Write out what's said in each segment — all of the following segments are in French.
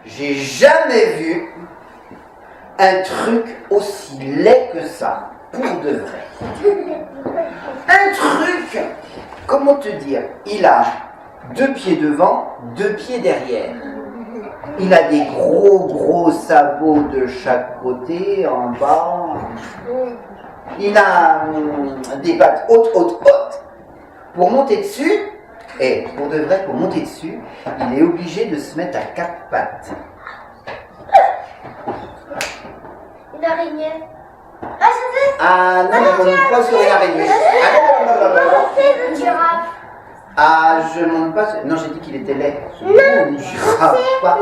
j'ai jamais vu un truc aussi laid que ça, pour de vrai. Un truc, comment te dire, il a 2 pieds devant, 2 pieds derrière. Il a des gros sabots de chaque côté, en bas. Il a des pattes hautes. Pour monter dessus, et pour de vrai, pour monter dessus, il est obligé de se mettre à 4 pattes. Une araignée. Ah non, on ne monte pas sur une araignée. Une girafe. Ah, je ne monte pas sur... Non, j'ai dit qu'il était laid. Une girafe, pas.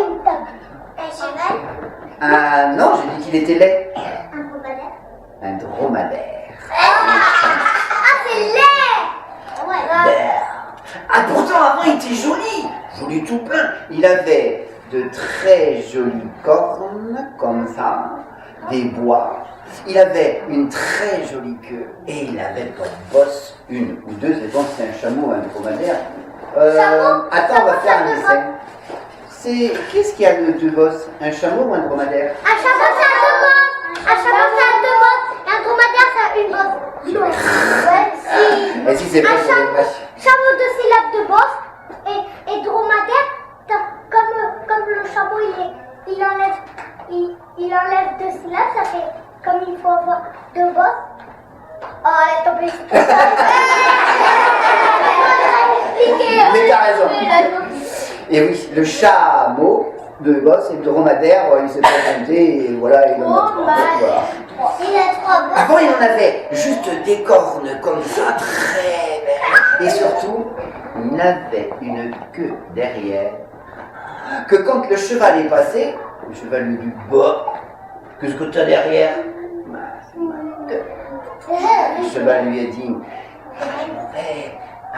Un cheval. Ah non, j'ai dit qu'il était laid. Un dromadaire. Un dromadaire. C'est laid. Ouais. Ah, pourtant, avant, il était joli tout plein. Il avait de très jolies cornes, comme ça, des bois. Il avait une très jolie queue et il avait pour bosse 1 ou 2, c'est bon, c'est un chameau, un dromadaire. Attends, on va faire un essai. Qu'est-ce qu'il y a de bosse? Un chameau ou un dromadaire? Un chameau, ça a 2 bosses. Un chameau, ça a 2 bosses. Et un dromadaire, ça a 1 bosse. Et si c'est pas sur les vaches? Chameau 2 syllabes de bosse et dromadaire, comme le chameau il enlève 2 syllabes, ça fait comme il faut avoir 2 bosses. Oh, elle est tombée. Mais t'as raison. Et oui, le chameau de bosse et le dromadaire, il s'est présenté et voilà, il en a 3. Voilà. Il a 3 bosses. Avant, il en avait juste des cornes comme ça, très belles. Et surtout, il avait une queue derrière. Que quand le cheval est passé, le cheval lui dit bah, qu'est-ce que tu as derrière? Bah, c'est ma queue. Le cheval lui a dit je m'en vais à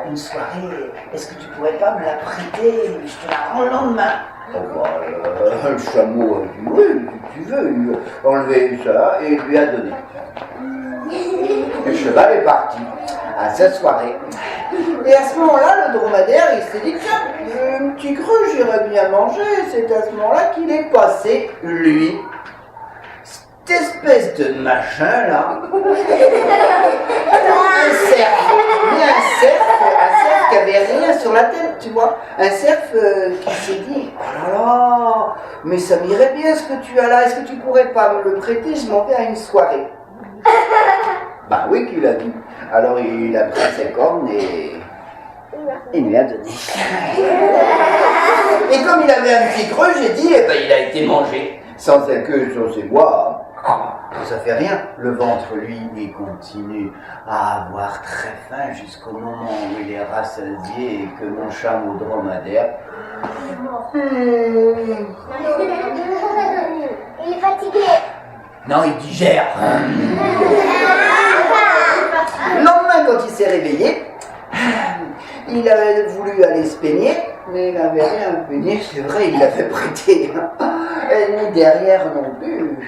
une soirée, est-ce que tu pourrais pas me la prêter? Je te la rends le lendemain. Oh, bah, le chameau a dit oui, si tu veux. Il a enlevé ça et il lui a donné. Le cheval est parti à cette soirée. Et à ce moment-là, le dromadaire, il s'est dit tiens, un petit creux, j'irais bien manger. C'est à ce moment-là qu'il est passé, lui, cette espèce de machin là, un cerf qui avait rien sur la tête, tu vois, un cerf qui s'est dit oh là là, mais ça m'irait bien ce que tu as là, est-ce que tu pourrais pas me le prêter, je m'en vais à une soirée. Bah oui qu'il a dit. Alors il a pris ses cornes et il lui a donné. Et comme il avait un petit creux, j'ai dit, eh ben il a été mangé. Sans sa queue sur ses bois, ça fait rien. Le ventre, lui, il continue à avoir très faim jusqu'au moment où il est rassasié et que mon chameau dromadaire... Il est fatigué. Non, il digère. Le lendemain, quand il s'est réveillé, il avait voulu aller se peigner, mais il n'avait rien à peigner, c'est vrai, il l'avait prêté. Et ni derrière non plus.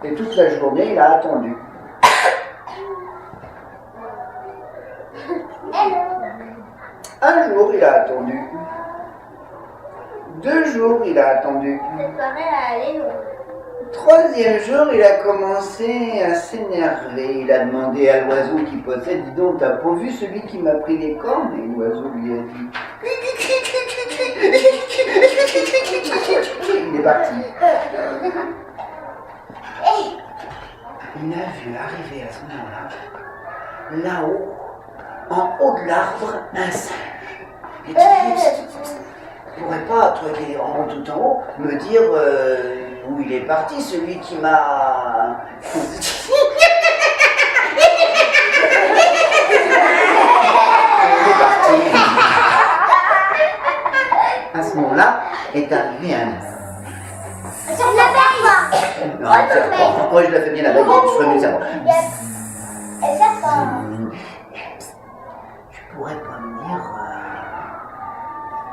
Et toute la journée, il a attendu. Un jour, il a attendu. 2 jours, il a attendu. Cette soirée, elle allait loin. 3e jour, il a commencé à s'énerver. Il a demandé à l'oiseau qui possède, dis donc, t'as pas vu celui qui m'a pris les cornes? Et l'oiseau lui a dit, il est parti. Il a vu arriver à ce moment-là, là-haut, en haut de l'arbre, un singe. Et tu pourrais pas, toi qui es en haut tout en haut, me dire où il est parti, celui qui m'a... Il est parti. À ce moment-là, est arrivé un... Sur la belle. Non, un serpent. Moi, je la fais bien la bague, je ferais mieux le serpent. Un serpent. Tu pourrais pas me dire...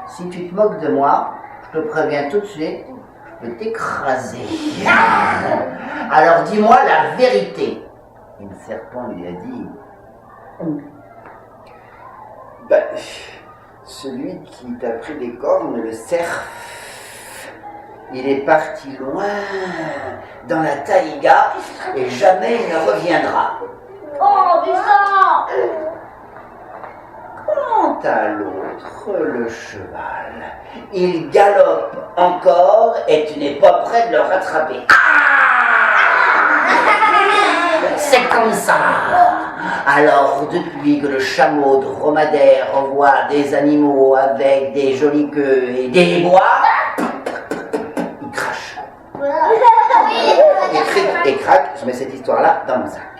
si tu te moques de moi, je te préviens tout de suite, je vais t'écraser. Alors dis-moi la vérité. Et le serpent lui a dit... Ben, celui qui t'a pris des cornes, le cerf, Il est parti loin dans la taïga et jamais il ne reviendra. Oh, du sang! Quant à l'autre, le cheval, il galope encore et tu n'es pas prêt de le rattraper. C'est comme ça. Alors, depuis que le chameau dromadaire voit des animaux avec des jolies queues et des bois, il crache. Et cric et crac, je mets cette histoire-là dans mon sac.